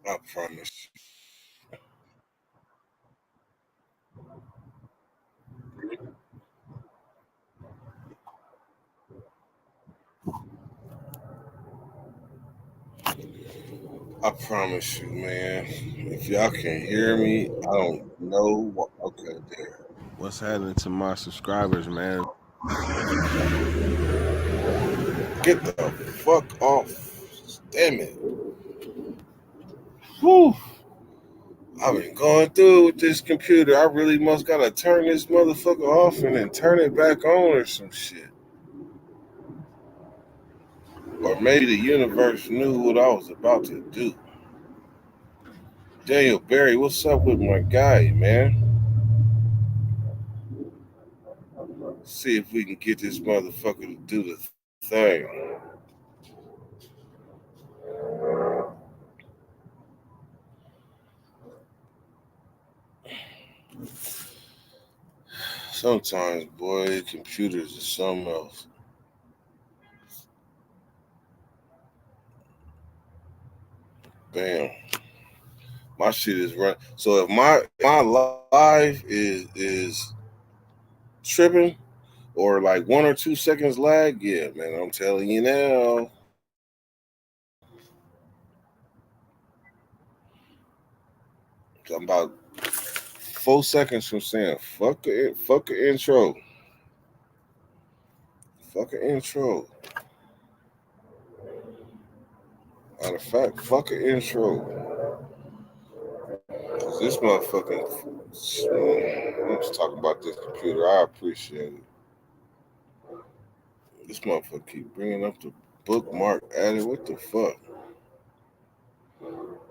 I promise. I promise you, man. If y'all can hear me, I don't know what. Okay, there. What's happening to my subscribers, man? Get the fuck off. Damn it. Whew. I've been going through with this computer. I really must gotta turn this motherfucker off and then turn it back on or some shit. Or maybe the universe knew what I was about to do. Daniel Barry, what's up with my guy, man? See if we can get this motherfucker to do the thing. Sometimes, boy, computers are something else. Bam, my shit is run. So if my live is tripping or like 1 or 2 seconds lag, yeah, man, I'm telling you now. I'm about 4 seconds from saying fuck the intro, fuck the intro. Matter of fact, fuck the intro. Cause this motherfucking. Let's talk about this computer. I appreciate it. This motherfucker keep bringing up the bookmark added. What the fuck? All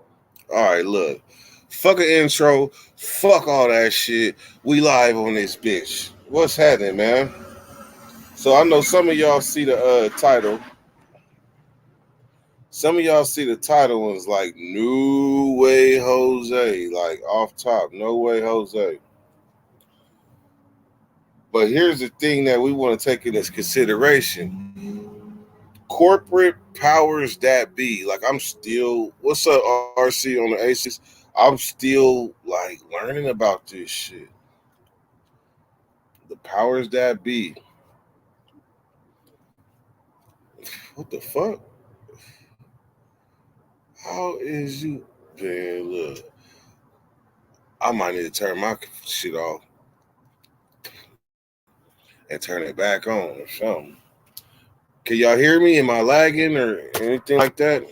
right, look. Fuck an intro. Fuck all that shit. We live on this bitch. What's happening, man? So I know some of y'all see the title. Some of y'all see the title and it's like New Way Jose, like off top, No Way Jose. But here's the thing that we want to take into consideration. Corporate powers that be. Like I'm still what's up, RC on the Aces? I'm still like learning about this shit. The powers that be. What the fuck? How is you man, look. I might need to turn my shit off and turn it back on or something. Can y'all hear me? Am I lagging or anything like that?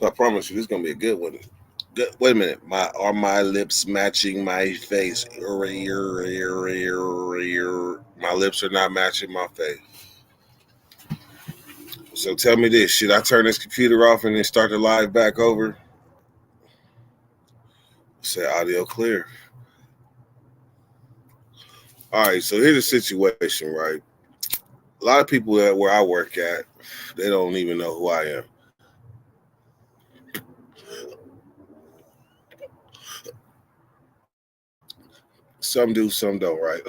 I promise you, this is gonna be a good one. Good. Wait a minute. Are my lips matching my face? My lips are not matching my face. So tell me this: should I turn this computer off and then start the live back over? Say audio clear. All right. So here's the situation, right? A lot of people at where I work at, they don't even know who I am. Some do, some don't, right?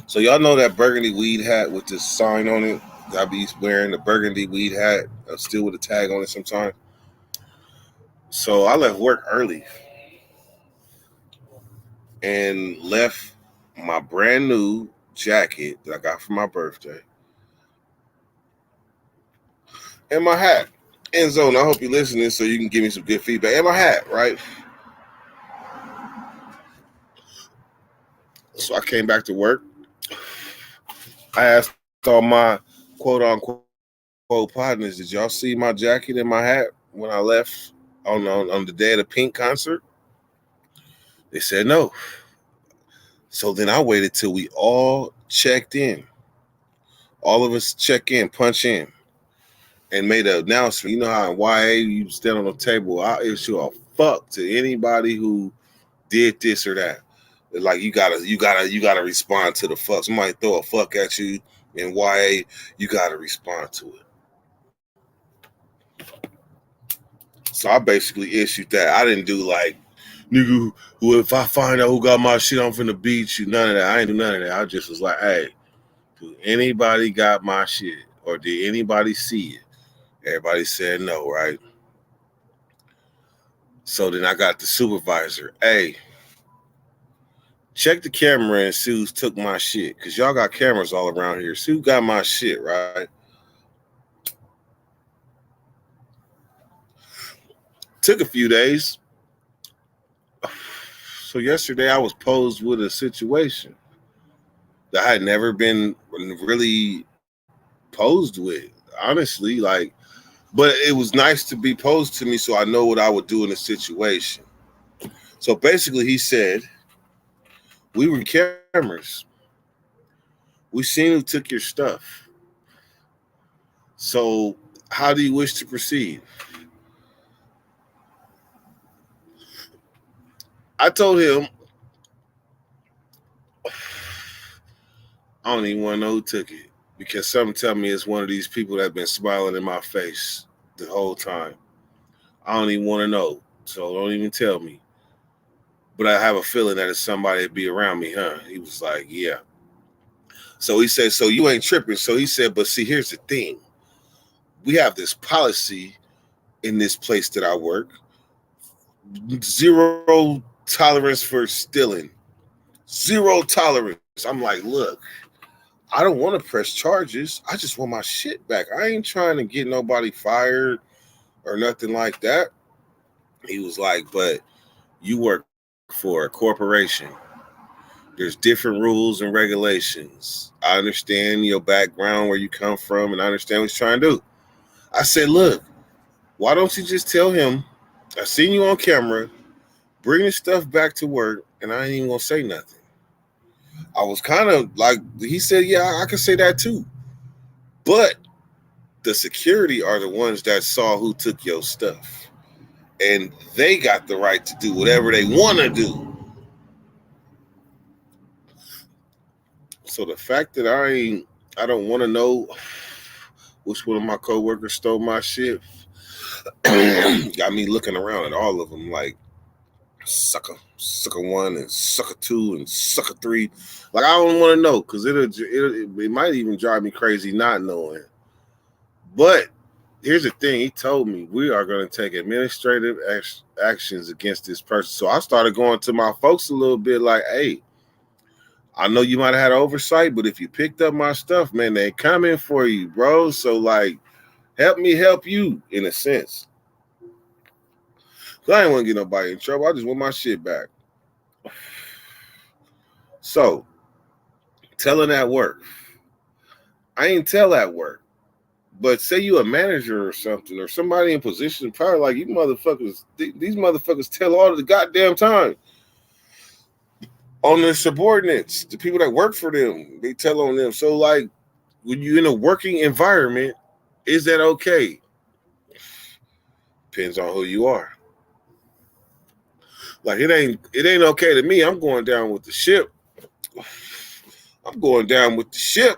So y'all know that burgundy weed hat with this sign on it. I be wearing the burgundy weed hat, still with a tag on it sometimes. So I left work early and left my brand new jacket that I got for my birthday and my hat. End zone, I hope you're listening so you can give me some good feedback. And my hat, right? So I came back to work. I asked all my quote unquote partners, did y'all see my jacket and my hat when I left on the day of the Pink concert? They said no. So then I waited till we all checked in. All of us check in, punch in, and made an announcement. You know how in YA you stand on the table, I'll issue a fuck to anybody who did this or that. Like you gotta respond to the fuck. Somebody throw a fuck at you in YA, you gotta respond to it. So I basically issued that. I didn't do like nigga, who if I find out who got my shit, I'm finna beat you. None of that. I ain't do none of that. I just was like, hey, do anybody got my shit? Or did anybody see it? Everybody said no, right? So then I got the supervisor. Hey, check the camera and see who took my shit. Cause y'all got cameras all around here. See who got my shit, right? Took a few days. So yesterday I was posed with a situation that I had never been really posed with. Honestly, like, but it was nice to be posed to me so I know what I would do in a situation. So basically he said, we were cameras. We seen who took your stuff. So how do you wish to proceed? I told him, I don't even want to know who took it because something tell me it's one of these people that been smiling in my face the whole time. I don't even want to know, so don't even tell me. But I have a feeling that it's somebody that be around me, huh? He was like, yeah. So he said, so you ain't tripping. So he said, but see, here's the thing. We have this policy in this place that I work. 0 tolerance for stealing. 0 tolerance. I'm like, look, I don't want to press charges. I just want my shit back. I ain't trying to get nobody fired or nothing like that. He was like, but you work for a corporation. There's different rules and regulations. I understand your background, where you come from, and I understand what you're trying to do. I said, look, why don't you just tell him, I seen you on camera, bring the stuff back to work, and I ain't even gonna say nothing. I was kind of like, he said, yeah, I could say that too. But the security are the ones that saw who took your stuff. And they got the right to do whatever they want to do. So the fact that I don't want to know which one of my coworkers stole my shit got me looking around at all of them like sucker 1 and sucker 2 and sucker 3. Like I don't want to know because it might even drive me crazy not knowing. But here's the thing: he told me we are going to take administrative actions against this person. So I started going to my folks a little bit like, hey, I know you might have had oversight, but if you picked up my stuff, man, they coming for you, bro. So like, help me help you in a sense. I ain't want to get nobody in trouble. I just want my shit back. So, telling at work. I ain't tell at work. But say you a manager or something, or somebody in position of power, like you motherfuckers, these motherfuckers tell all the goddamn time on their subordinates, the people that work for them, they tell on them. So like, when you're in a working environment, is that okay? Depends on who you are. Like it ain't okay to me. I'm going down with the ship. I'm going down with the ship.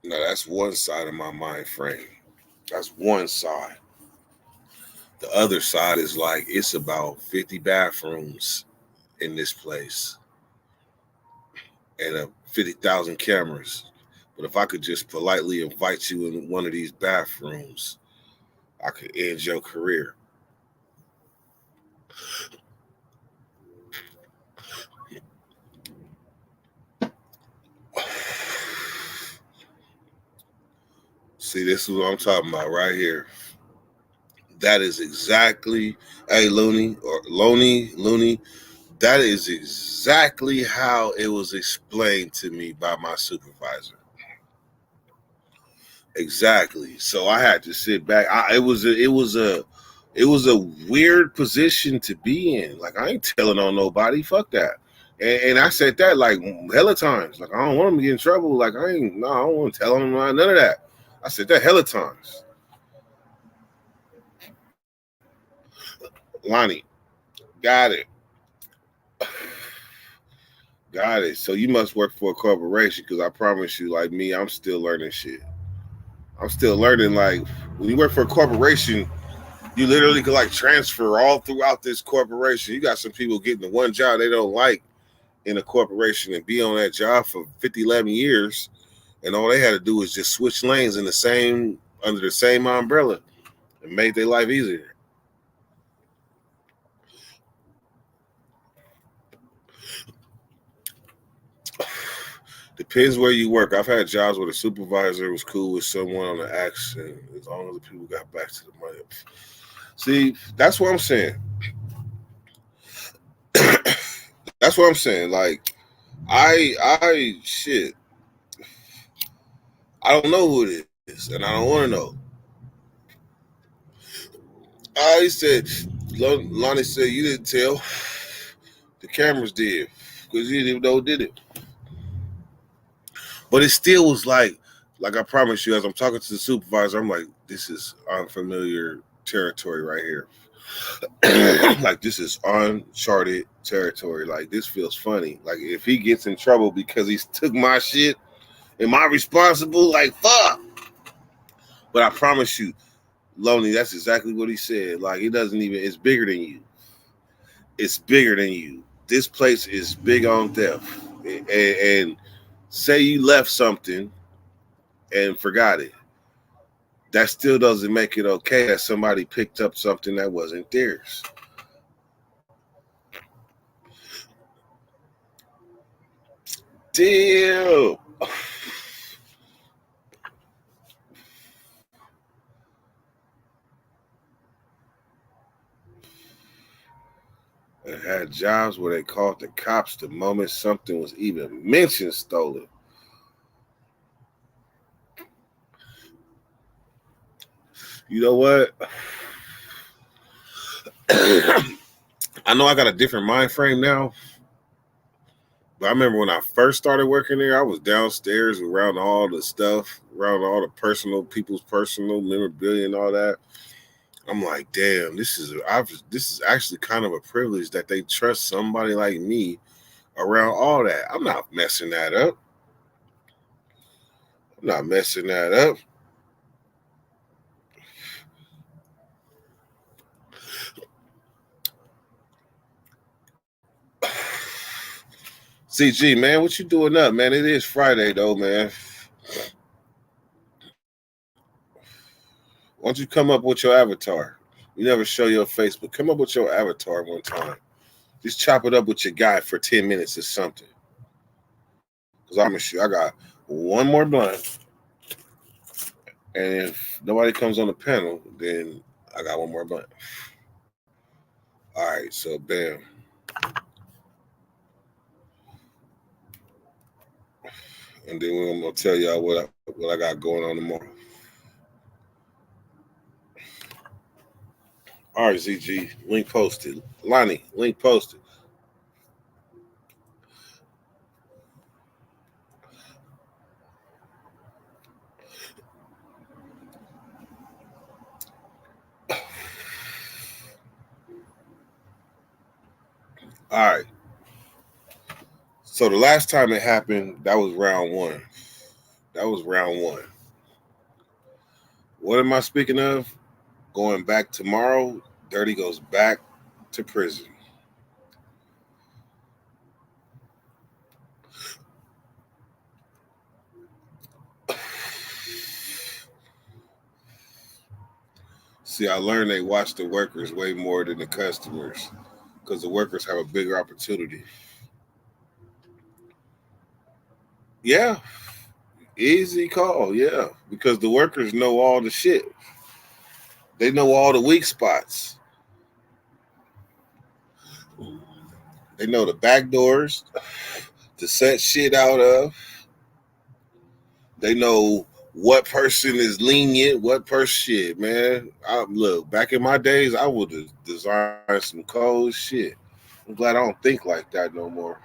Now that's one side of my mind frame. That's one side. The other side is like it's about 50 bathrooms in this place and 50,000 cameras. But if I could just politely invite you in one of these bathrooms, I could end your career. See, this is what I'm talking about right here. That is exactly, hey, Looney, that is exactly how it was explained to me by my supervisor. Exactly. So I had to sit back. It was a weird position to be in. Like I ain't telling on nobody. Fuck that. And I said that like hella times. Like I don't want them to get in trouble. Like I don't want to tell them none of that. I said that hella times. Lonnie, got it. Got it. So you must work for a corporation because I promise you, like me, I'm still learning shit. I'm still learning. Like when you work for a corporation, You literally could like transfer all throughout this corporation. You got some people getting the one job they don't like in a corporation and be on that job for 50, 11 years, and all they had to do was just switch lanes in the same under the same umbrella and made their life easier. Depends where you work. I've had jobs where the supervisor was cool with someone on the action as long as the people got back to the money. See, that's what I'm saying. That's what I'm saying. Like, shit. I don't know who it is, and I don't want to know. I said, Lonnie said you didn't tell. The cameras did because you didn't even know who did it. But it still was like I promise you, as I'm talking to the supervisor, I'm like, this is unfamiliar territory right here. Like this is uncharted territory. Like this feels funny. Like if he gets in trouble because he took my shit, am I responsible? Like fuck. But I promise you, Lonely, that's exactly what he said. Like it doesn't even. It's bigger than you. It's bigger than you. This place is big on theft. And say you left something and forgot it. That still doesn't make it okay that somebody picked up something that wasn't theirs. Damn. And had jobs where they called the cops the moment something was even mentioned stolen. You know what? I know I got a different mind frame now, but I remember when I first started working there, I was downstairs around all the stuff, around all the people's personal memorabilia and all that. I'm like, damn, this is actually kind of a privilege that they trust somebody like me around all that. I'm not messing that up. I'm not messing that up. CG, man, what you doing up, man? It is Friday though, man. Why don't you come up with your avatar? You never show your face, but come up with your avatar one time. Just chop it up with your guy for 10 minutes or something. Because I'm sure I got one more blunt. And if nobody comes on the panel, then I got one more blunt. All right, so bam. And then I'm gonna tell y'all what I got going on tomorrow. All right, ZG, link posted. Lonnie, link posted. All right. So the last time it happened, that was round one. That was round one. What am I speaking of? Going back tomorrow, Dirty goes back to prison. See, I learned they watch the workers way more than the customers because the workers have a bigger opportunity. Yeah, easy call. Yeah, because the workers know all the shit. They know all the weak spots. They know the back doors to set shit out of. They know what person is lenient, what person shit, man. Look, back in my days, I would have designed some cold shit. I'm glad I don't think like that no more.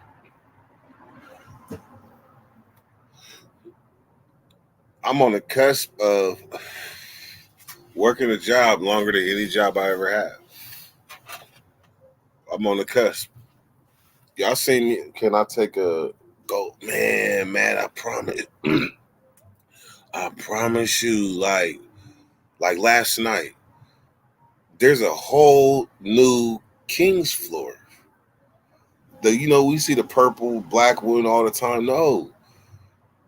I'm on the cusp of working a job longer than any job I ever had. I'm on the cusp. Y'all seen me? Can I take a go? Man, I promise. I promise you, like last night, There's a whole new King's floor. We see the purple, black one all the time. No,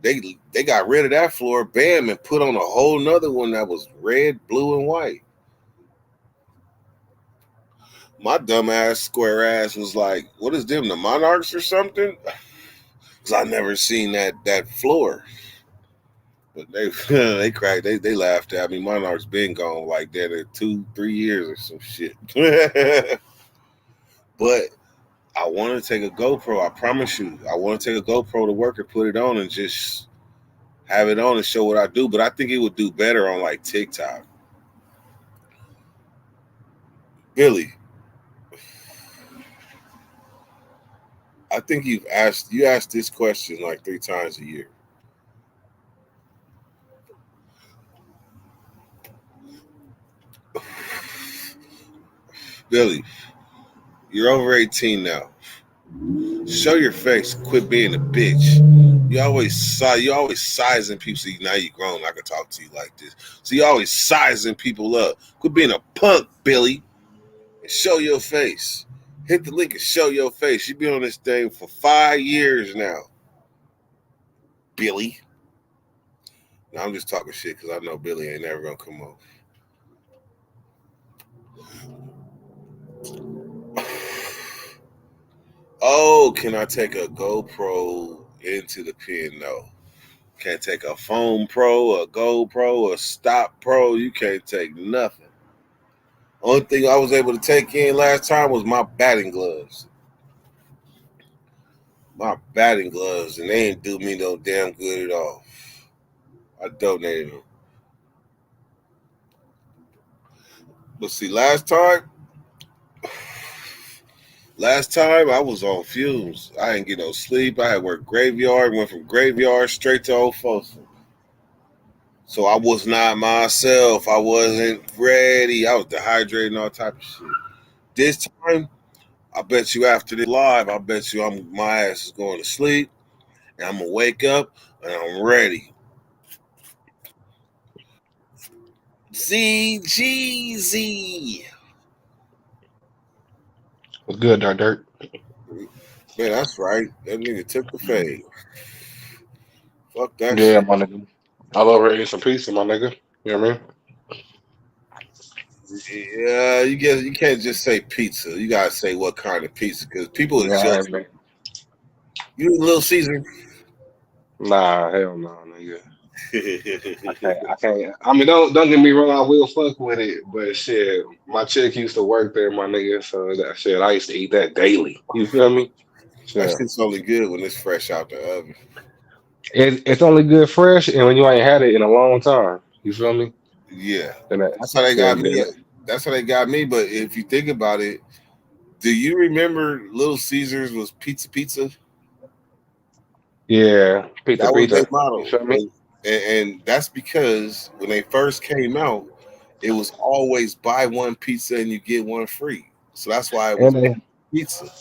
they got rid of that floor, bam, and put on a whole nother one that was red, blue, and white. My dumb ass, square ass was like, "What is them, the Monarchs or something?" Because I never seen that floor. But they they cracked, they laughed at me. Monarch's been gone like that in 2-3 years or some shit. But I want to take a GoPro. I promise you, I want to take a GoPro to work and put it on and just have it on and show what I do. But I think it would do better on like TikTok. Billy, I think you asked this question like 3 times a year. Billy, you're over 18 now. Show your face. Quit being a bitch. You always sizing people. See, now you grown. I can talk to you like this. So you always sizing people up. Quit being a punk, Billy, and show your face. Hit the link and show your face. You've been on this thing for 5 years now, Billy. Now I'm just talking shit because I know Billy ain't never gonna come on. Oh, can I take a GoPro into the pen? No. Can't take a Phone Pro, a GoPro, a Stop Pro. You can't take nothing. Only thing I was able to take in last time was my batting gloves. My batting gloves, and they ain't do me no damn good at all. I donated them. But see, last time I was on fumes. I didn't get no sleep. I had worked graveyard, went from graveyard straight to Old Folsom. So I was not myself. I wasn't ready. I was dehydrated and all type of shit. This time, I bet you after this live, I bet you my ass is going to sleep and I'm gonna wake up and I'm ready. ZGZ. What's good, Dirt? Man, that's right. That nigga took the fade. Fuck that Yeah, shit. my nigga. I love her eating some pizza, my nigga. You know what I mean? Yeah, you can't just say pizza. You gotta say what kind of pizza because people is Yeah, all right, judging. man. You eat Little Caesar. Nah, hell no, nigga. I can't. I mean, don't get me wrong. I will fuck with it, but shit, my chick used to work there, my nigga. So that shit, I used to eat that daily. You feel me? That Sure. shit's only good when it's fresh out the oven. It's only good fresh, and when you ain't had it in a long time. You feel me? Yeah, Then that's how they got me. then That's how they got me. But if you think about it, do you remember Little Caesars was pizza pizza? yeah, pizza, That was their pizza. You motto, feel me? and that's because when they first came out, it was always buy one pizza and you get one free. So that's why it And was they pizza.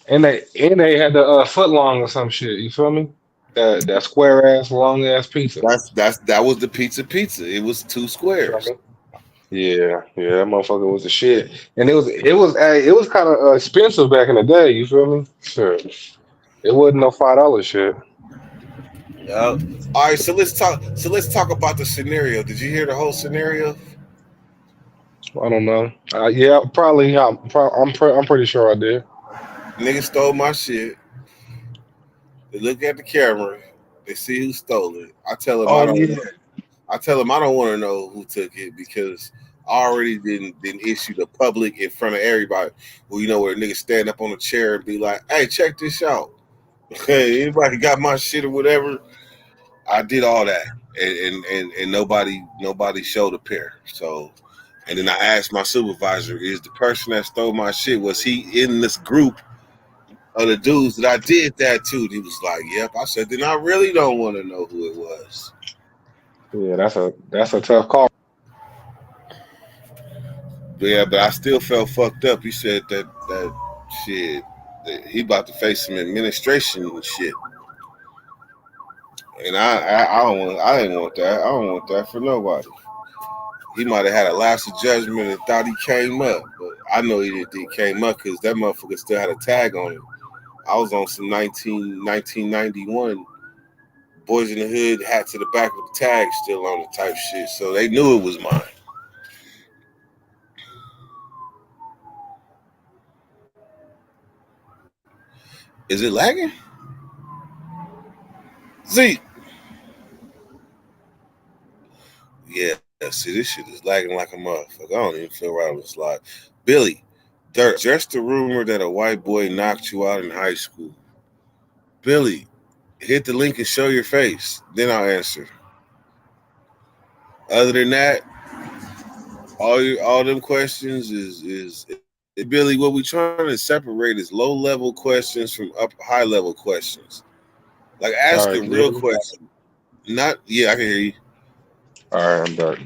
and they had the foot long or some shit. You feel me? That square ass long ass pizza. That was the pizza pizza. It was two You feel squares. me? Yeah, that motherfucker was the shit. And it was kind of expensive back in the day. You feel me? Sure. It wasn't no $5 shit. Yeah. All right, so let's talk. So let's talk about the scenario. Did you hear the whole scenario? I don't know. Yeah, probably. I'm pretty sure I did. Nigga stole my shit. They look at the camera. They see who stole it. Oh yeah. I tell him I don't want to know who took it because I already didn't issue the public in front of everybody. Well, where a nigga stand up on a chair and be like, "Hey, check this out. Hey, anybody got my shit or whatever?" I did all that, and nobody showed a pair. So, and then I asked my supervisor, "Is the person that stole my shit, was he in this group of the dudes that I did that to?" And he was like, "Yep." I said, "Then I really don't want to know who it was." Yeah, that's a tough call. But yeah, but I still felt fucked up. He said that shit that he about to face some administration and shit. And I don't want I didn't want that. I don't want that for nobody. He might have had a lapse of judgment and thought he came up, but I know he didn't think he came up because that motherfucker still had a tag on him. I was on some 1991 Boys in the Hood hat to the back with the tag still on the type shit, so they knew it was mine. Is it lagging? Z. Yeah, see, this shit is lagging like a motherfucker. I don't even feel right on this live. Billy, Dirt, just a rumor that a white boy knocked you out in high school. Billy, hit the link and show your face. Then I'll answer. Other than that, all them questions is Billy. What we trying to separate is low level questions from high level questions. Like ask a real question. Not I can hear you. All right, I'm back.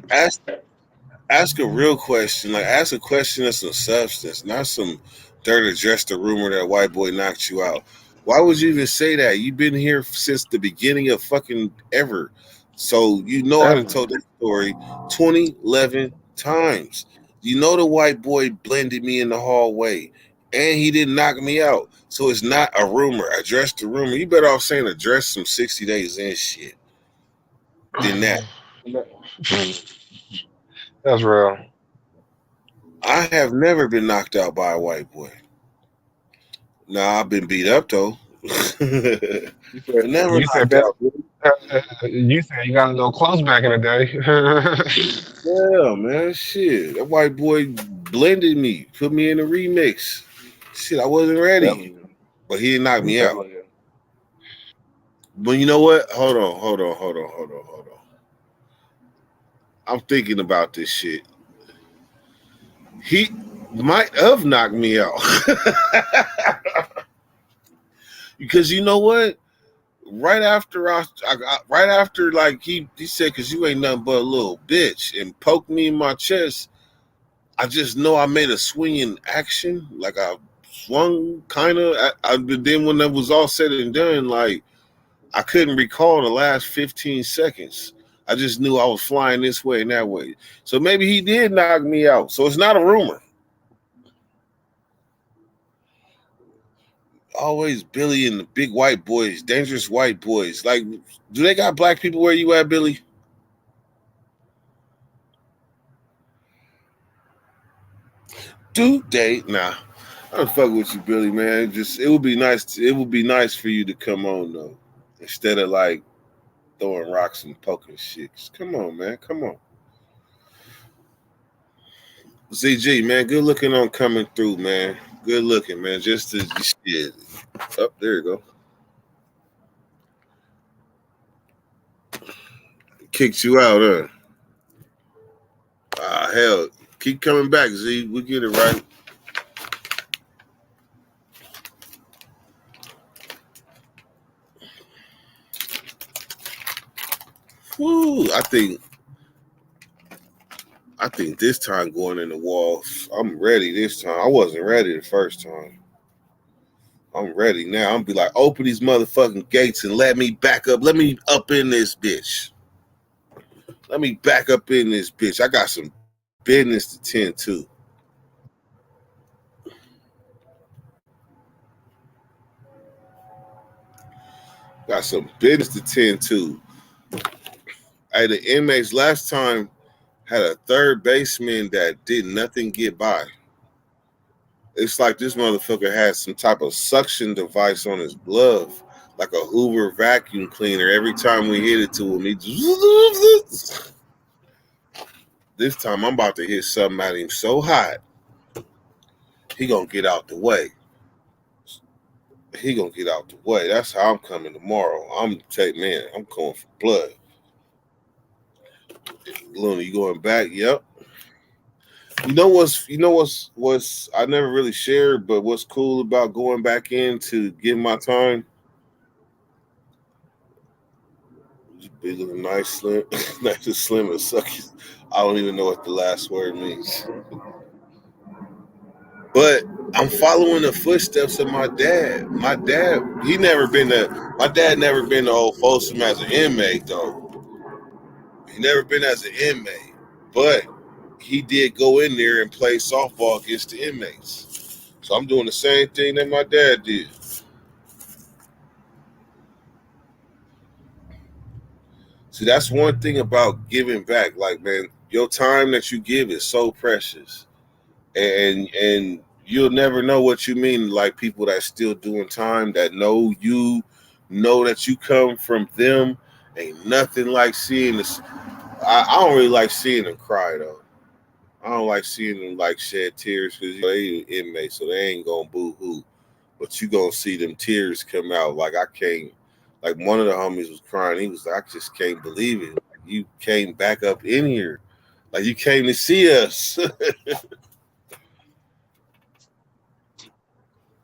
Ask a real question. Like ask a question of some substance, not some dirt or just a rumor that a white boy knocked you out. Why would you even say that? You've been here since the beginning of fucking ever. So you know I done told that story 2011 times. You know the white boy blended me in the hallway and he didn't knock me out. So it's not a rumor. Address the rumor. You better off saying address some 60 days in shit than that. That's real. I have never been knocked out by a white boy. Nah, I've been beat up though. Never knocked out. You said you got a little close back in the day. Yeah, man, shit. That white boy blended me, put me in a remix. Shit, I wasn't ready, but he didn't knock me out. But you know what? Hold on. I'm thinking about this shit. He might have knocked me out. Because you know what? Right after like he said, because you ain't nothing but a little bitch, and poked me in my chest, I just know I made a swinging action, like I swung kind of. But then when that was all said and done, like I couldn't recall the last 15 seconds. I just knew I was flying this way and that way. So maybe he did knock me out. So it's not a rumor. Always Billy and the big white boys, dangerous white boys. Like, do they got black people where you at, Billy? Do they? Nah, I don't fuck with you, Billy, man. It would be nice. It would be nice for you to come on though, instead of like throwing rocks and poking shit. Just come on, man. Come on. ZG, man, good looking on coming through, man. Good looking, man. Just to shit. Oh, there you go. Kicked you out, huh? Ah, hell. Keep coming back, Z. We get it right. Woo, I think this time going in the wall, I'm ready this time. I wasn't ready the first time. I'm ready now. I'm be like, open these motherfucking gates and let me back up. Let me up in this bitch. Let me back up in this bitch. I got some business to tend to. Got some business to tend to. Hey, the inmates last time had a third baseman that did nothing get by. It's like this motherfucker had some type of suction device on his glove, like a Hoover vacuum cleaner. Every time we hit it to him, this time I'm about to hit something at him so hot, he gonna get out the way. He gonna get out the way. That's how I'm coming tomorrow. I'm going for blood. Luna, you going back? Yep. You know what's I never really shared, but what's cool about going back in to give my time? Big and nice, slim, nice and slim and sucky. I don't even know what the last word means. But I'm following the footsteps of my dad. My dad never been to Old Folsom as an inmate though. He never been as an inmate. But he did go in there and play softball against the inmates. So I'm doing the same thing that my dad did. See, that's one thing about giving back. Like, man, your time that you give is so precious, and you'll never know what you mean. Like people that still doing time that know that you come from them. Ain't nothing like seeing this. I don't really like seeing them cry though. I don't like seeing them like shed tears because they inmates, so they ain't gonna boo hoo. But you gonna see them tears come out. Like I can't. Like one of the homies was crying. He was like, I just can't believe it. Like, you came back up in here. Like you came to see us.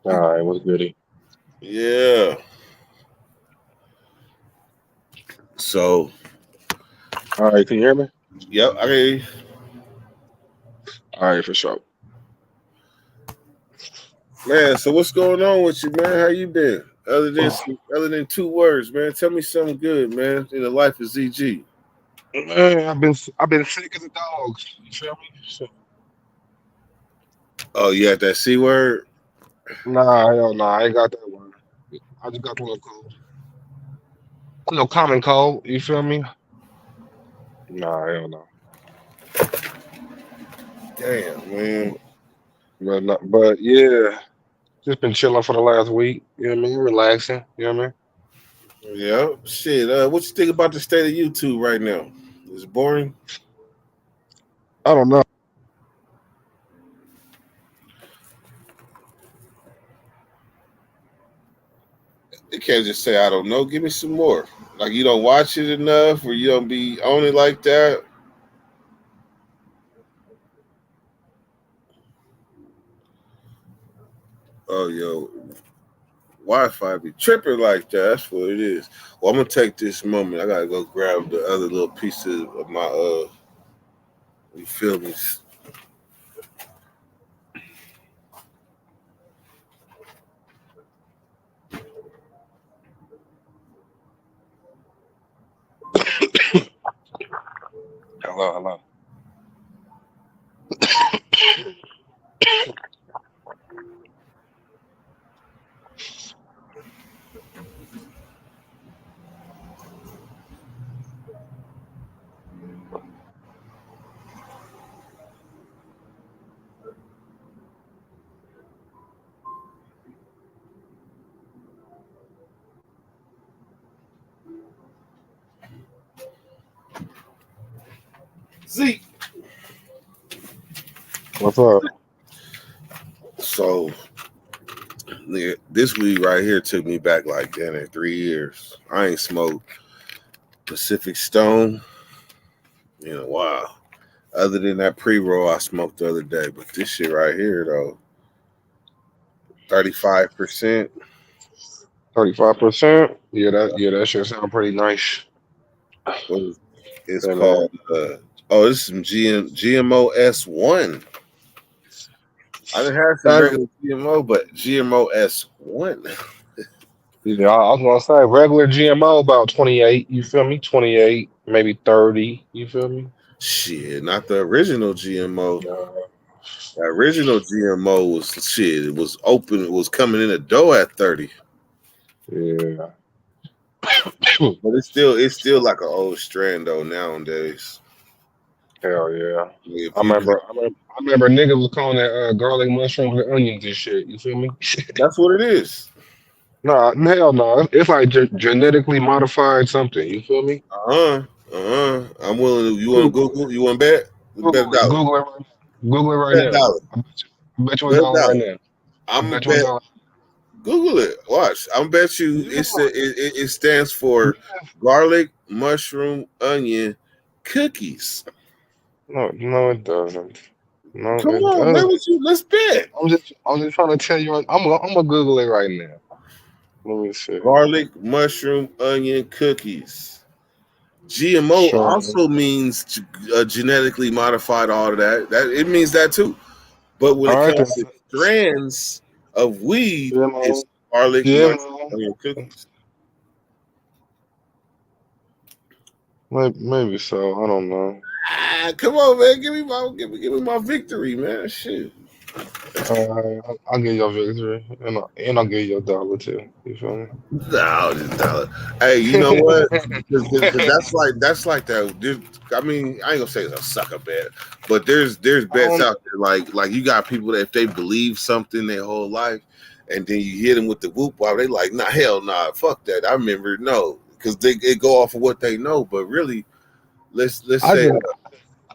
All right, what's goody? Yeah. So. All right, can you hear me? Yep. Okay. All right, for sure. Man, so what's going on with you, man? How you been? Other than 2 words, man. Tell me something good, man. In the life of ZG. Man, I've been sick as a dog. You feel me? So, Oh, you had that C word? nah, hell nah, I ain't got that one. I just got the little cold. No common cold. You feel me? Nah, hell no. Damn, man. But yeah, just been chilling for the last week. You know what I mean? Relaxing. You know what I mean? Yeah. Shit. What you think about the state of YouTube right now? It's boring. I don't know. You can't just say I don't know. Give me some more. Like you don't watch it enough, or you don't be on it like that. Oh, yo, Wi-Fi be tripping like that. That's what it is. Well, I'm gonna take this moment. I gotta go grab the other little pieces of my You feel me? Hello, hello. Zeke. What's up? So nigga, this week right here took me back like 3 years. I ain't smoked Pacific Stone in a while. Other than that pre-roll I smoked the other day, but this shit right here though, 35%. 35%. Yeah, that should sound pretty nice. It's And called. This is some GMO S1. I didn't have some that, regular GMO, but GMO S1. yeah, I was gonna say regular GMO about 28. You feel me? 28, maybe 30. You feel me? Shit, not the original GMO. Uh, The original GMO was shit. It was open. It was coming in the door at 30. yeah. But it's still like an old strand though nowadays. Hell yeah. If I you remember, I remember, I remember niggas was calling that garlic mushrooms and onions and shit. You feel me? That's what it is. Nah, hell no. It's like genetically modified something. You feel me? I'm willing to. You want to Google, Google? You want to bet? Bet a Google it. dollar. Google it right now. Google it right Bet a now. dollar. I bet you a Bet a dollar right dollar. now. I I'm gonna bet you a bet. dollar. Google it. Watch. I'm bet you Yeah. it stands for garlic, mushroom, onion, cookies. No, it doesn't. No, Come it on, man. doesn't. Let's bet. I'm just trying to tell you. I'm gonna Google it right now. Let me see. Garlic, mushroom, onion, cookies. GMO Sure. also means genetically modified. All of that. That it means that too. But when All it right then. comes to strands of weed, GMO. it's garlic, mushroom, GMO. onion, cookies. Maybe so. I don't know. Come on, man. Give me my victory, man. Shit. I'll give you a victory, and I'll give you a dollar too. You feel me? No, just dollar. Hey, you know what? 'Cause that's like that. I mean, I ain't gonna say it's a sucker bet, but there's bets Um, out there like you got people that if they believe something their whole life, and then you hit them with the whoop while they like, nah, hell nah, fuck that. I remember no, because they go off of what they know, but really, let's I say, just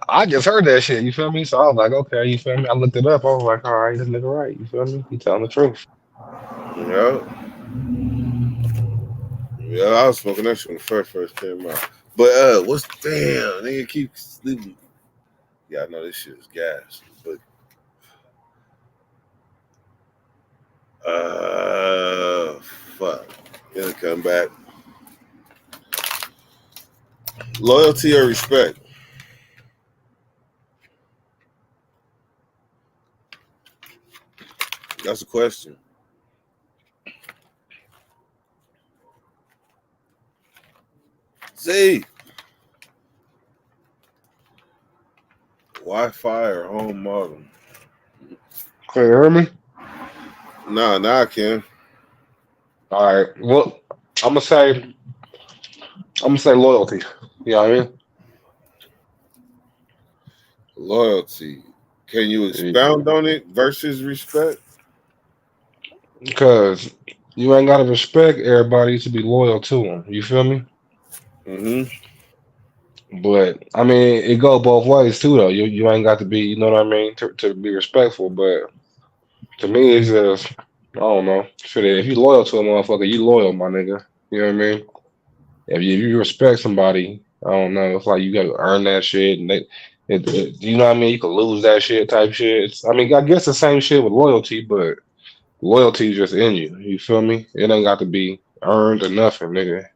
I just heard that shit. You feel me? So I was like, okay, you feel me? I looked it up. I was like, all right, this nigga right. You feel me? He telling the truth. you know, yeah, I was smoking that shit when the first came out. But what's damn nigga keep sleeping. Yeah, I know this shit is gas, but fuck, it'll come back. Loyalty or respect? That's a question. See, Wi-Fi or home modem? Can you hear me? Nah, I can. All right. Well, I'm gonna say I'm gonna say loyalty. You know what Loyalty. Can you I mean? expound on it versus respect? Because you ain't gotta respect everybody to be loyal to them. You feel me? Mm-hmm. But I mean, it go both ways too, though. You ain't got to be, you know what I mean, to be respectful. But to me, it's just I don't know. Shit, if you loyal to a motherfucker, you loyal, my nigga. You know what I mean? If you respect somebody, I don't know. It's like you gotta earn that shit, and you know what I mean. You could lose that shit, type shit. I mean, I guess the same shit with loyalty, but loyalty is just in you. You feel me? It ain't got to be earned or nothing, nigga.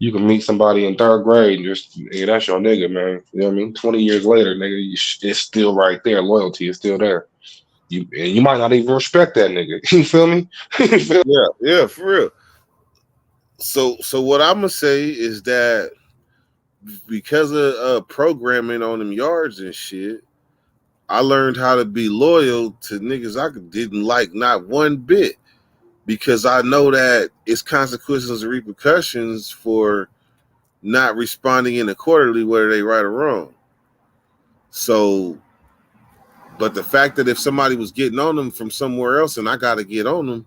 You can meet somebody in third grade and just yeah, that's your nigga, man. You know what I mean? 20 years later, nigga, it's still right there. Loyalty is still there. You might not even respect that nigga. You feel me? You feel Yeah, for real. So what I'm gonna say is that because of programming on them yards and shit, I learned how to be loyal to niggas I didn't like not one bit because I know that it's consequences and repercussions for not responding in accordingly, whether they right or wrong. So, but the fact that if somebody was getting on them from somewhere else and I got to get on them,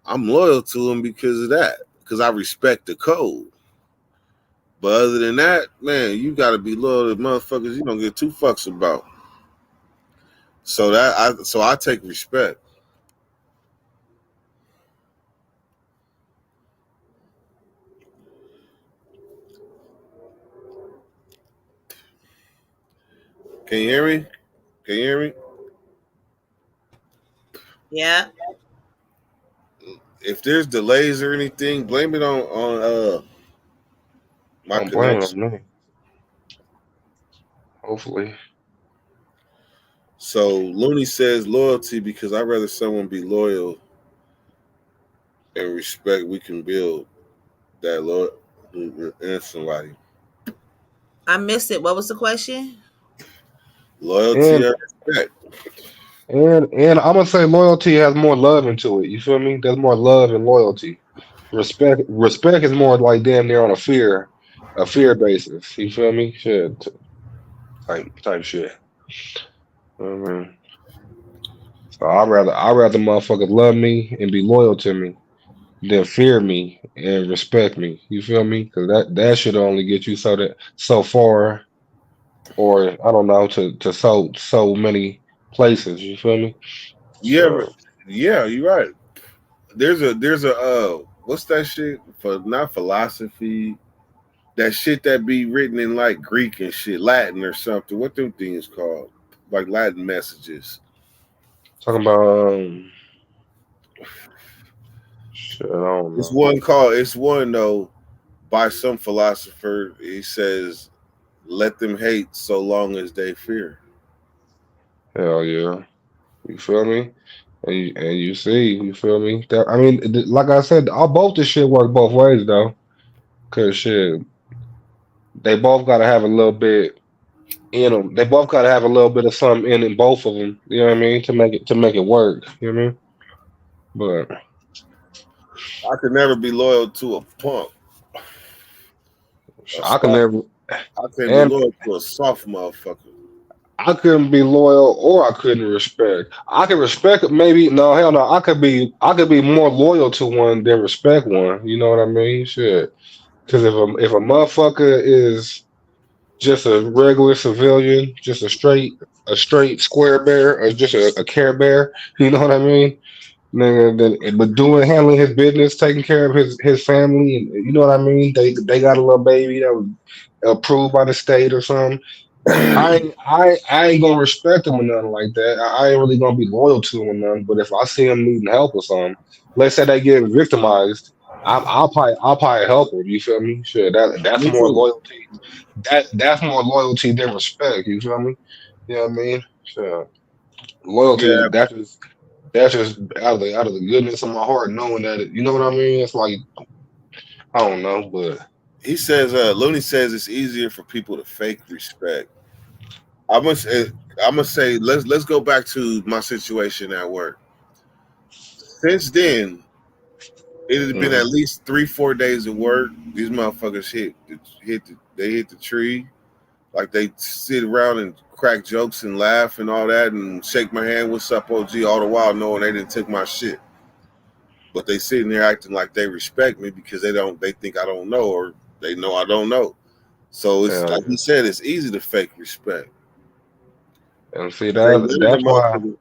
I'm loyal to them because of that, because I respect the code. But other than that, man, you got to be loyal to motherfuckers you don't give two fucks about. So I take respect. Can you hear me? Can you hear me? Yeah. If there's delays or anything, blame it on my don't blame connection. him, nigga. Hopefully. So Looney says loyalty because I'd rather someone be loyal and respect. We can build that loyal in somebody. I missed it. What was the question? Loyalty And or respect. and I'm gonna say loyalty has more love into it. You feel me? There's more love and loyalty. Respect is more like damn near on a fear basis. You feel me? Shit, type shit. I mean, so I rather motherfuckers love me and be loyal to me than fear me and respect me. You feel me? Because that should only get you so far, or I don't know, to so many places. You feel me? Yeah, So yeah, you're right. There's a what's that shit for not philosophy? That shit that be written in like Greek and shit, Latin or something. What them things called? Like Latin messages. talking about shit, I don't It's know. one called. It's one though by some philosopher. He says, "Let them hate so long as they fear." Hell yeah. You feel me? And you see, you feel me? That I mean, like I said, all both this shit work both ways though. Cause shit, they both gotta have a little bit. in them. They both gotta have a little bit of something in both of them. You know what I mean? To make it work. You know what I mean? But I could never be loyal to a punk. A I can soft, never, I can't be and loyal to a soft motherfucker. I couldn't be loyal or I couldn't respect. I could respect maybe no hell no. I could be more loyal to one than respect one. You know what I mean? Shit. Because if a motherfucker is just a regular civilian, just a straight square bear, or just a care bear, you know what I mean? Nigga, but doing handling his business, taking care of his family, and you know what I mean. They got a little baby that was approved by the state or something. I ain't gonna respect him or nothing like that. I ain't really gonna be loyal to him or nothing. But if I see him needing help or something, let's say they get victimized, I'll probably help him. You feel me? Sure, that's Me more too. loyalty. That's more loyalty than respect. You feel me? You know what I mean? Sure. Loyalty. Yeah, That's just out of the goodness of my heart, knowing that you know what I mean. It's like I don't know, but he says. Looney says it's easier for people to fake respect. I must. I'm gonna say let's go back to my situation at work. Since then, it had been mhm. at least 3-4 days of work. These motherfuckers they hit the tree. Like they sit around and crack jokes and laugh and all that and shake my hand, what's up, OG, all the while knowing they didn't take my shit. But they sitting there acting like they respect me because they think I don't know or they know I don't know. So it's Hell like yeah. he said, it's easy to fake respect. And see Ain't that none of that's them why motherfuckers.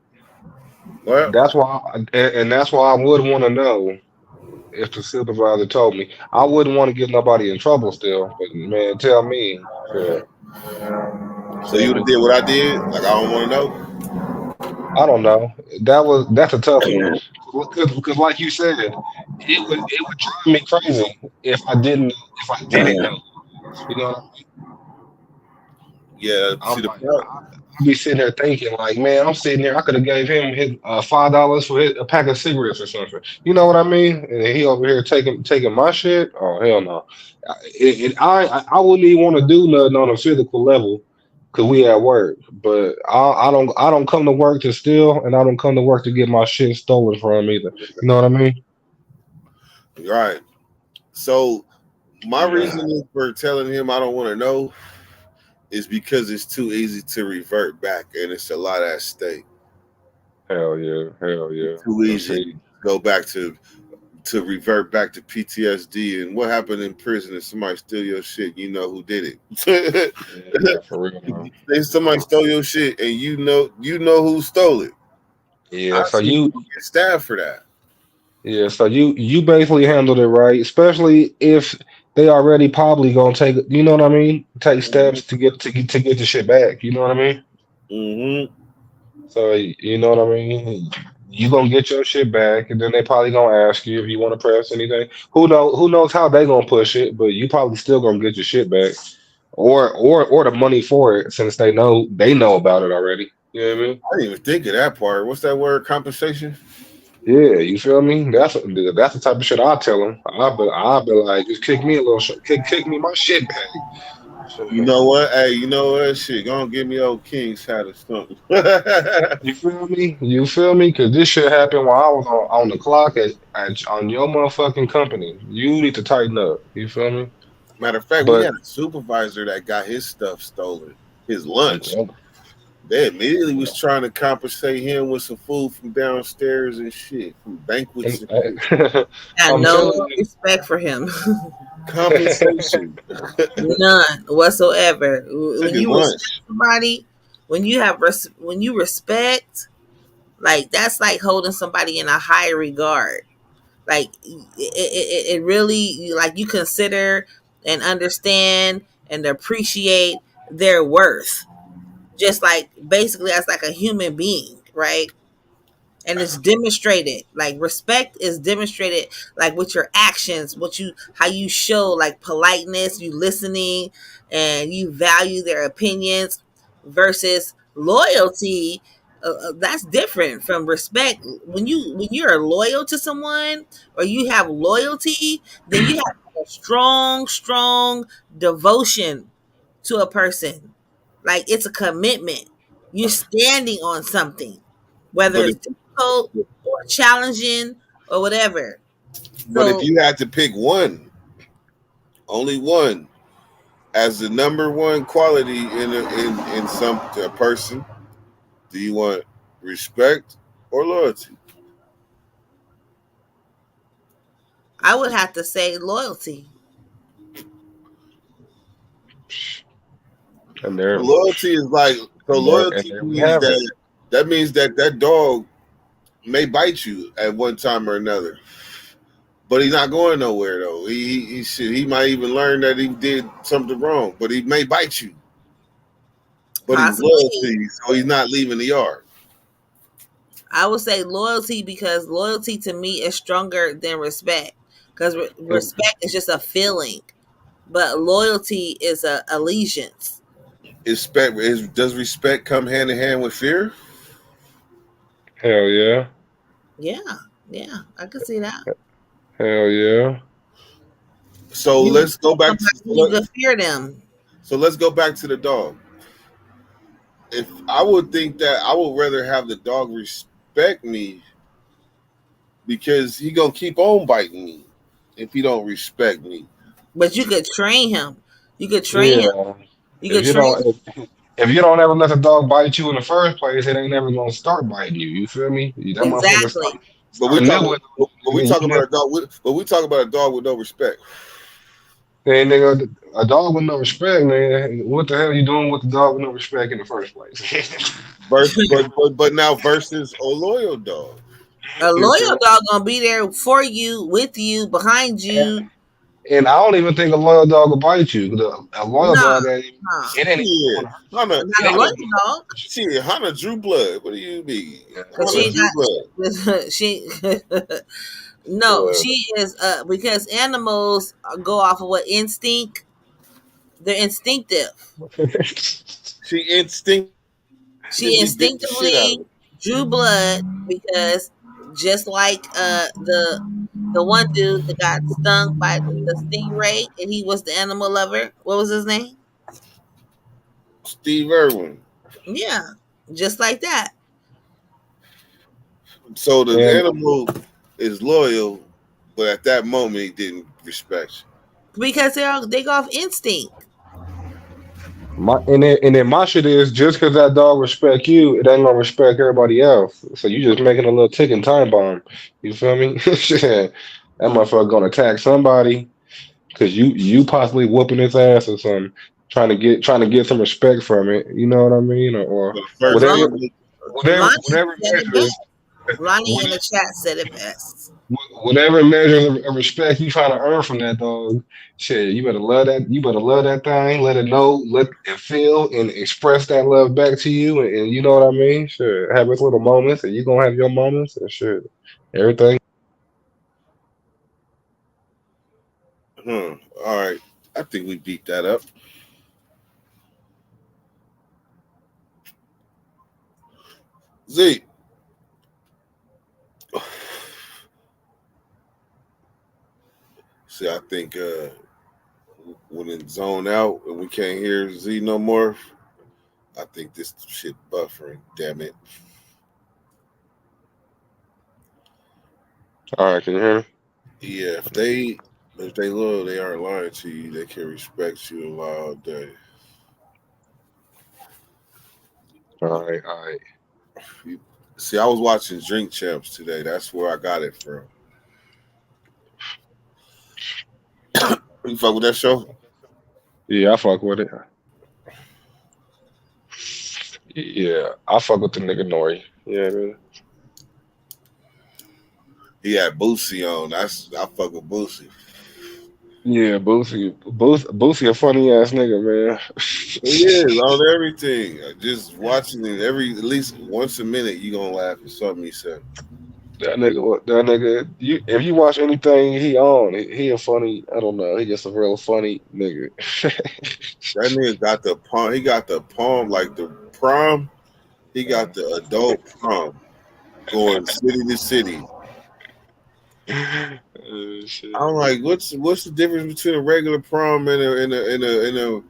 Well, that's why and that's why I would want to know if the supervisor told me. I wouldn't want to get nobody in trouble still, but man, tell me, sure, so tell you would have me. did what I did? Like I don't want to I don't know. That's a tough one because like you said, it would drive me crazy if I didn't know. You know what I mean? Yeah, see I'm the like, part. I be sitting there thinking, like, man, I'm sitting there. I could have gave him his $5 for a pack of cigarettes or something. You know what I mean? And he over here taking my shit. Oh hell no! I wouldn't even want to do nothing on a physical level because we at work. But I don't come to work to steal, and I don't come to work to get my shit stolen from either. You know what I mean? Right. So my Yeah. reasoning for telling him I don't want to know is because it's too easy to revert back and it's a lot at stake. Hell yeah, hell yeah. Too And easy to see, go back to revert back to PTSD and what happened in prison if somebody steal your shit, you know who did it. yeah, for real, man. If somebody stole your shit and you know who stole it. Yeah, I so see you people get stabbed for that. Yeah, so you basically handled it right, especially if they already probably gonna take, you know what I mean, take Hmm. steps to get the shit back. You know what I mean? Hmm. So you know what I mean. You gonna get your shit back, and then they probably gonna ask you if you want to press anything. Who knows how they gonna push it, but you probably still gonna get your shit back, or the money for it since they know about it already. You know what I mean? I didn't even think of that part. What's that word? Compensation? Yeah, you feel me? That's the type of shit I tell them. I'll be like, just kick me a little, kick me my shit back. You Shit. know what? Hey, you know what? Shit, gonna give me old King's hat or something. You feel me? You feel me? Cause this shit happened while I was on the clock on your motherfucking company. You need to tighten up. You feel me? Matter of fact, we But had a supervisor that got his stuff stolen, his lunch. yeah, They immediately was trying to compensate him with some food from downstairs and shit, from banquets and shit. Got I'm telling no you, respect for him. Compensation. None whatsoever. Took When his you respect lunch. somebody, when you respect, like that's like holding somebody in a high regard. Like it really like you consider and understand and appreciate their worth, just like basically as like a human being, right? And it's demonstrated, like respect is demonstrated like with your actions, what you how you show like politeness, you listening, and you value their opinions versus loyalty. That's different from respect. When you're loyal to someone or you have loyalty, then you have a strong devotion to a person. Like it's a commitment. You're standing on something, whether But it's difficult or challenging or whatever. if So you had to pick one, only one, as the number one quality in some a person, do you want respect or loyalty? I would have to say loyalty. And there, Loyalty is like and loyalty there we means have it. that means that dog may bite you at one time or another, but he's not going nowhere though. He might even learn that he did something wrong, but he may bite you. But he's loyal to Possibly, you, so he's not leaving the yard. I would say loyalty because loyalty to me is stronger than respect. Because respect is just a feeling, but loyalty is a allegiance. Does respect come hand in hand with fear? Hell yeah. Yeah, I can see that. Hell yeah. So You let's go back somebody, you can fear them. so let's go back to the dog. If I would think that I would rather have the dog respect me because he gonna keep on biting me if he don't respect me. But you could train him. You could train him. Yeah. You If could you train don't if you don't ever let the dog bite you in the first place, it ain't never gonna start biting you. You feel me? That motherfucker exactly. But we start talk nibbling. but we talk about a dog but we talk about a dog with no respect. Hey, nigga, a dog with no respect, man. What the hell are you doing with the dog with no respect in the first place? But now versus a loyal dog. A You feel loyal me? dog gonna be there for you, with you, behind you. And I don't even think a loyal dog will bite you. A loyal Nah, dog ain't even, nah. it ain't even Yeah. gonna hurt. Hunter, It Not a ain't Hunter, even loyal dog. shit, Hunter drew blood. What do you mean? Cause Hunter she drew blood. got she no, she is because animals go off of what instinct. They're instinctive. She instinctively She bit the shit out of instinctively him. drew blood because just like the one dude that got stung by the stingray and he was the animal lover. What was his name? Steve Irwin. Yeah, just like that. So the And animal is loyal, but at that moment he didn't respect Because they go off instinct. then my shit is just because that dog respect you, it ain't gonna respect everybody else. So you just making a little ticking time bomb. You feel me? Shit, that motherfucker gonna attack somebody because you possibly whooping his ass or something, trying to get some respect from it. You know what I mean? Or you. But first, whatever Ron- whatever Ronnie whatever said it measure best. Ronnie in the chat said it best. whatever measure of respect you trying to earn from that dog, shit, you better love that. You better love that thing. Let it know, let it feel, and express that love back to you. And you know what I mean? Sure, have its little moments, and you gonna have your moments, and shit, everything. All right. I think we beat that up. Z. See, I think when it zone out and we can't hear Z no more, I think this shit buffering. Damn it. All right, can you hear me? Yeah, if they loyal, they aren't lying to you. They can respect you and lie all day. All right. See, I was watching Drink Champs today. That's where I got it from. You fuck with that show? Yeah, I fuck with it. Yeah, I fuck with the nigga Nori. Yeah, man. He had Boosie on. I fuck with Boosie. Yeah, Boosie, a funny ass nigga, man. He is on everything. Just watching it at least once a minute, you gonna laugh at something he said. That nigga, if you watch anything he on, he a funny. I don't know. He just a real funny nigga. That nigga got the palm. He got the palm like the prom. He got the adult prom going city to city. Shit. I'm like, what's the difference between a regular prom and a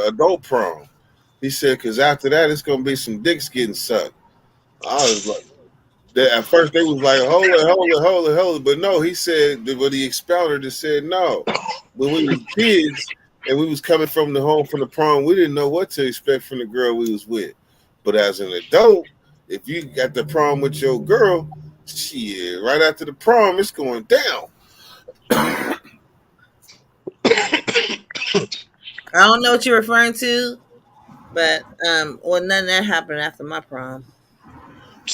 adult prom. He said because after that it's gonna be some dicks getting sucked. I was like, at first they was like, hold it, but no, he said when he expounded and said no. When we was kids and we was coming from the home from the prom, we didn't know what to expect from the girl we was with. But as an adult, if you got the prom with your girl, shit, right after the prom, it's going down. I don't know what you're referring to, but well, none of that happened after my prom,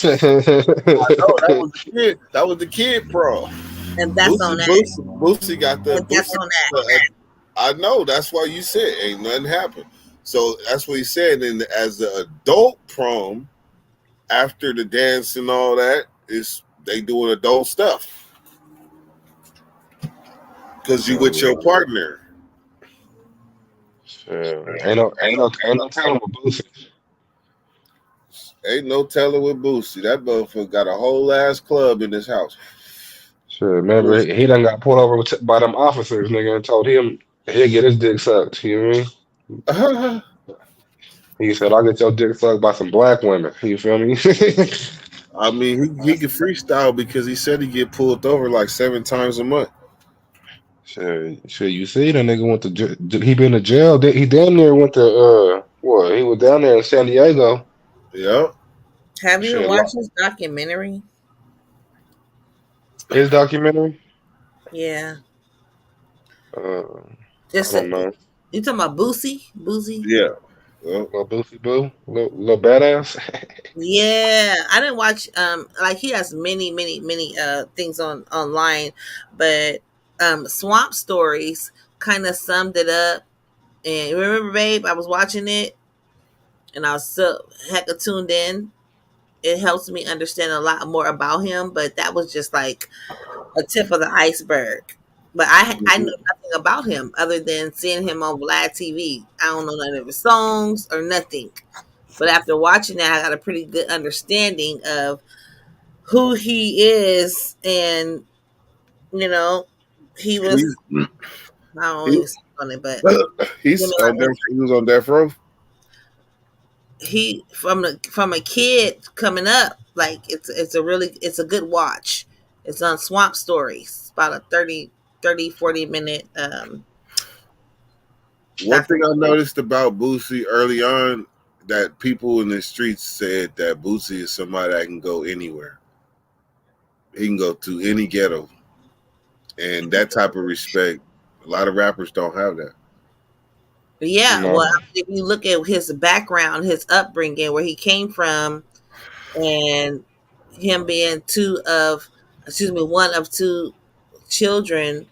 I know that was the kid. That was the kid prom. and that's on that. Boosie got the And that's on that. I know. That's why you said ain't nothing happened. So that's what he said. And as the adult prom, after the dance and all that, is they doing adult stuff because you with your partner. Ain't no telling with Boosie. Ain't no telling with Boosie. That motherfucker got a whole ass club in his house. Sure, remember he done got pulled over by them officers, nigga, and told him he'll get his dick sucked. You know what I mean? He said, "I'll get your dick sucked by some black women." You feel me? I mean, he can freestyle because he said he get pulled over like 7 times a month. Sure. You see, that nigga went to he been to jail. He damn near went to what? He was down there in San Diego. Yeah. Have you Shit, watched his documentary? his documentary? Yeah, I just don't know. you talking about Boosie? Boosie? Yeah. Well, Little Boosie Boo, little badass. Yeah, I didn't watch. Like he has many things online, but Swamp Stories kind of summed it up. And remember, babe, I was watching it, and I was so hecka tuned in. It helps me understand a lot more about him, but that was just like a tip of the iceberg. But I knew nothing about him other than seeing him on Vlad TV. I don't know none of his songs or nothing. But after watching that, I got a pretty good understanding of who he is, and you know, he was. he's, I don't he, even speak on it, but he's on there. He was on death row. he from a kid coming up, like it's a good watch. It's on Swamp Stories, about a 40 minute One thing I documentary. noticed about Boosie early on that people in the streets said that Boosie is somebody that can go anywhere. He can go to any ghetto, and that type of respect, a lot of rappers don't have that. Yeah, No. well, I mean, if you look at his background, his upbringing, where he came from, and him being one of two children,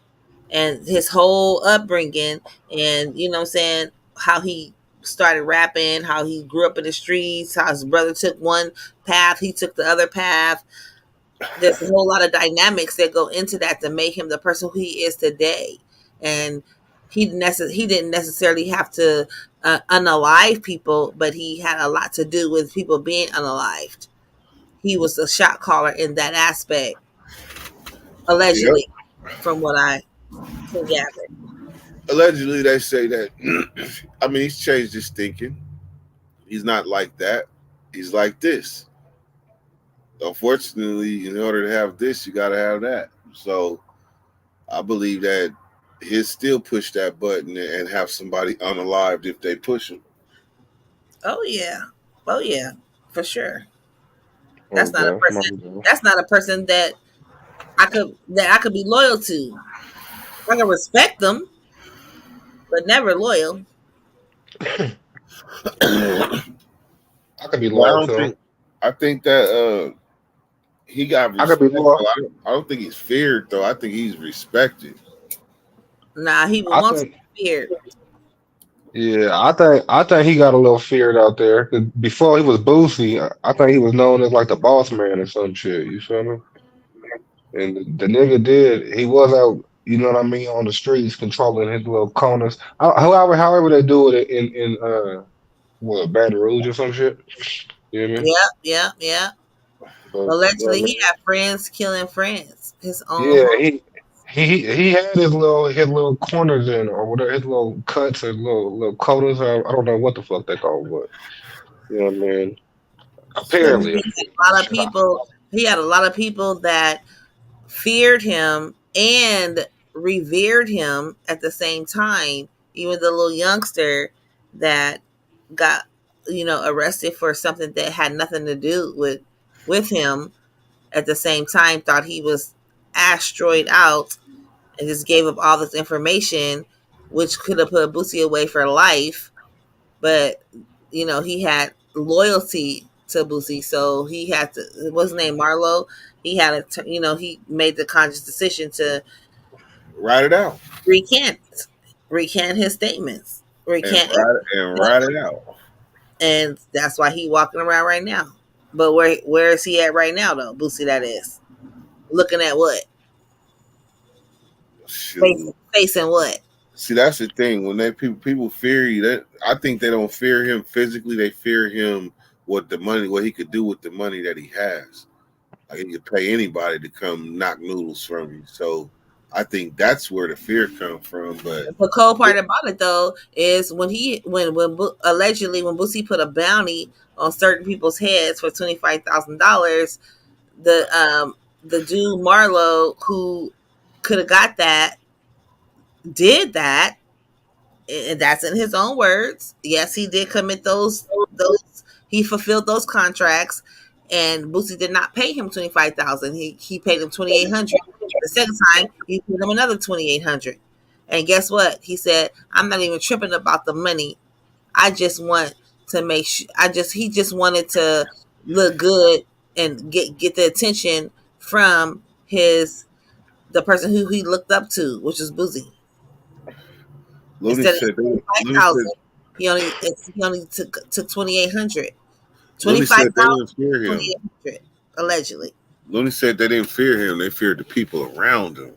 and his whole upbringing, and you know what I'm saying, how he started rapping, how he grew up in the streets, how his brother took one path, he took the other path. There's a whole lot of dynamics that go into that to make him the person who he is today. And he didn't necessarily have to unalive people, but he had a lot to do with people being unalived. He was a shot caller in that aspect, Yep. allegedly, from what I can gather. Allegedly, they say that. I mean, he's changed his thinking. He's not like that. He's like this. Unfortunately, in order to have this, you got to have that. So I believe that he'll still push that button and have somebody unalived if they push him. Oh yeah, oh yeah, for sure. That's not a Okay. person. That's not a person that I could be loyal to. I can respect them, but never loyal. I I could be loyal don't to him. think. I think that he got I could be respect. loyal. I don't think he's feared though. I think he's respected. Nah, he I wants to think. be feared. Yeah, I think he got a little feared out there. 'Cause before he was Boosie, I think he was known as like the boss man or some shit. You feel me? And the nigga did. He was out. You know what I mean? On the streets, controlling his little corners. However they do it in what Baton Rouge or some shit. You know what I mean? Yeah. But Allegedly, I he mean, had friends killing friends. His own yeah, home. he had his little corners in or whatever, his little cuts or little quotas. I don't know what the fuck they call, but you know what I mean. But he Apparently, had a lot of people. He had a lot of people that feared him and revered him at the same time. Even the little youngster that got arrested for something that had nothing to do with him at the same time thought he was asteroid out and just gave up all this information, which could have put Boosie away for life. But he had loyalty to Boosie, so he had to. What's his name, Marlo? He had to. He made the conscious decision to Write it out recant, recant his statements, recant and write it out. and that's why he walking around right now. But where is he at right now, though? Boosie, that is looking at what? Facing what? See, that's the thing. When people fear you, that I think they don't fear him physically. They fear him what he could do with the money that he has. Like he could pay anybody to come knock noodles from you. So I think that's where the fear comes from. But the cold part about it though is allegedly when Boosie put a bounty on certain people's heads for $25,000, the dude Marlo who could have got that did that, and that's in his own words. Yes, he did commit those. He fulfilled those contracts, and Boosie did not pay him $25,000. He paid him $2,800. The second time, he paid him another $2,800. And guess what? He said, "I'm not even tripping about the money. I just want to make sure. He just wanted to look good and get the attention from the person who he looked up to, which is Boosie." Instead of 5,000, he only took 2,800. 25,000, allegedly. Looney said they didn't fear him; they feared the people around him.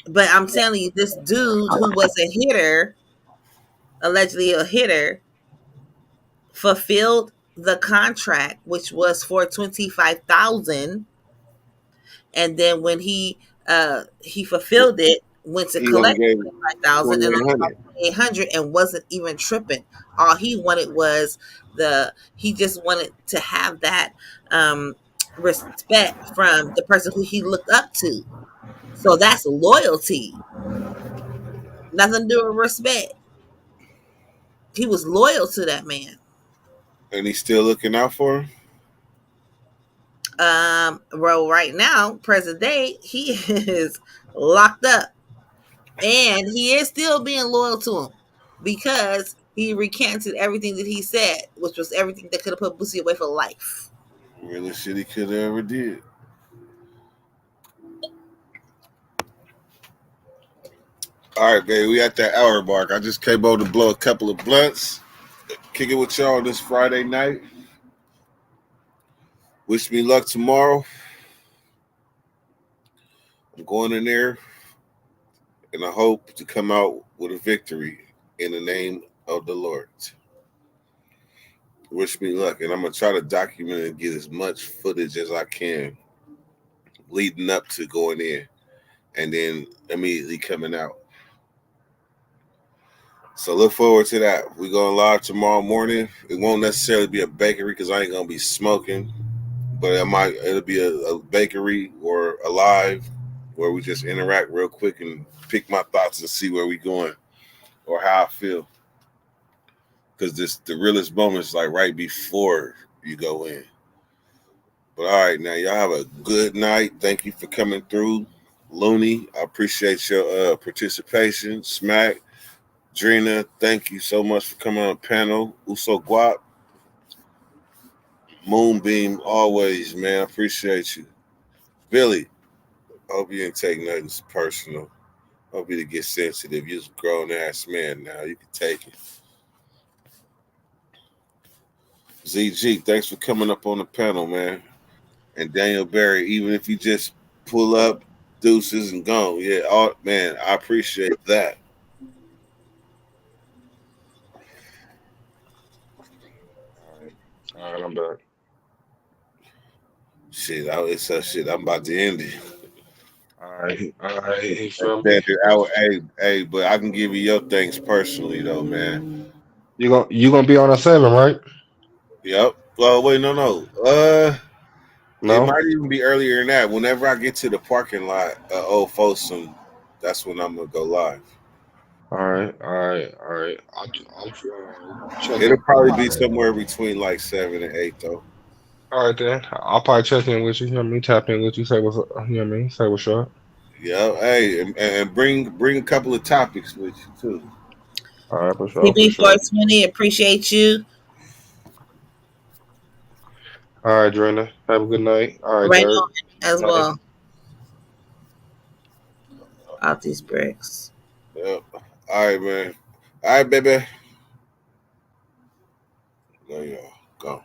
But I'm telling you, this dude who was a hitter, allegedly a hitter, fulfilled the contract, which was for 25,000, and then when he fulfilled it, went to collect 25,000 and 800 and wasn't even tripping. All he wanted was he just wanted to have that respect from the person who he looked up to. So that's loyalty. Nothing to do with respect. He was loyal to that man. And he's still looking out for him? Well, right now, present day, he is locked up. And he is still being loyal to him because he recanted everything that he said, which was everything that could have put Boosie away for life. Really shit he could have ever did. All right, baby, we at that hour mark. I just came over to blow a couple of blunts, kick it with y'all this Friday night. Wish me luck tomorrow. I'm going in there, and I hope to come out with a victory in the name of the Lord. Wish me luck, and I'm going to try to document and get as much footage as I can leading up to going in and then immediately coming out. So look forward to that. We're going live tomorrow morning. It won't necessarily be a bakery because I ain't going to be smoking, but it'll be a bakery or a live where we just interact real quick and pick my thoughts and see where we going or how I feel. Because the realest moment is like right before you go in. But all right, now y'all have a good night. Thank you for coming through. Looney, I appreciate your participation. Smack, Drina, thank you so much for coming on the panel. Uso Guap, Moonbeam, always, man. I appreciate you. Billy, hope you didn't take nothing personal. Hope you didn't get sensitive. You're a grown-ass man now. You can take it. ZG, thanks for coming up on the panel, man. And Daniel Berry, even if you just pull up, deuces and go. Yeah, man, I appreciate that. All right, I'm back. Shit, it's shit. I'm about to end it. All right. All right. You feel me? Standard out. Hey, but I can give you your things personally though, man. You gonna be on a 7, right? Yep. Well, wait, no. It No. might even be earlier than that. Whenever I get to the parking lot, Old Folsom, that's when I'm gonna go live. All right. I'll check It'll in. probably be somewhere between like 7 and 8 though. All right then. I'll probably check in with you. You know what I mean? Tap in with you. Say what's up. You know what I mean? Say what's up. Yeah. Hey, and bring a couple of topics with you too. All right, for sure, for CB sure. 420, appreciate you. All right, Drina. Have a good night. All right, Right Dirk. on as Night. well. Out these bricks. Yep. All right, man. All right, baby. There you go. Go.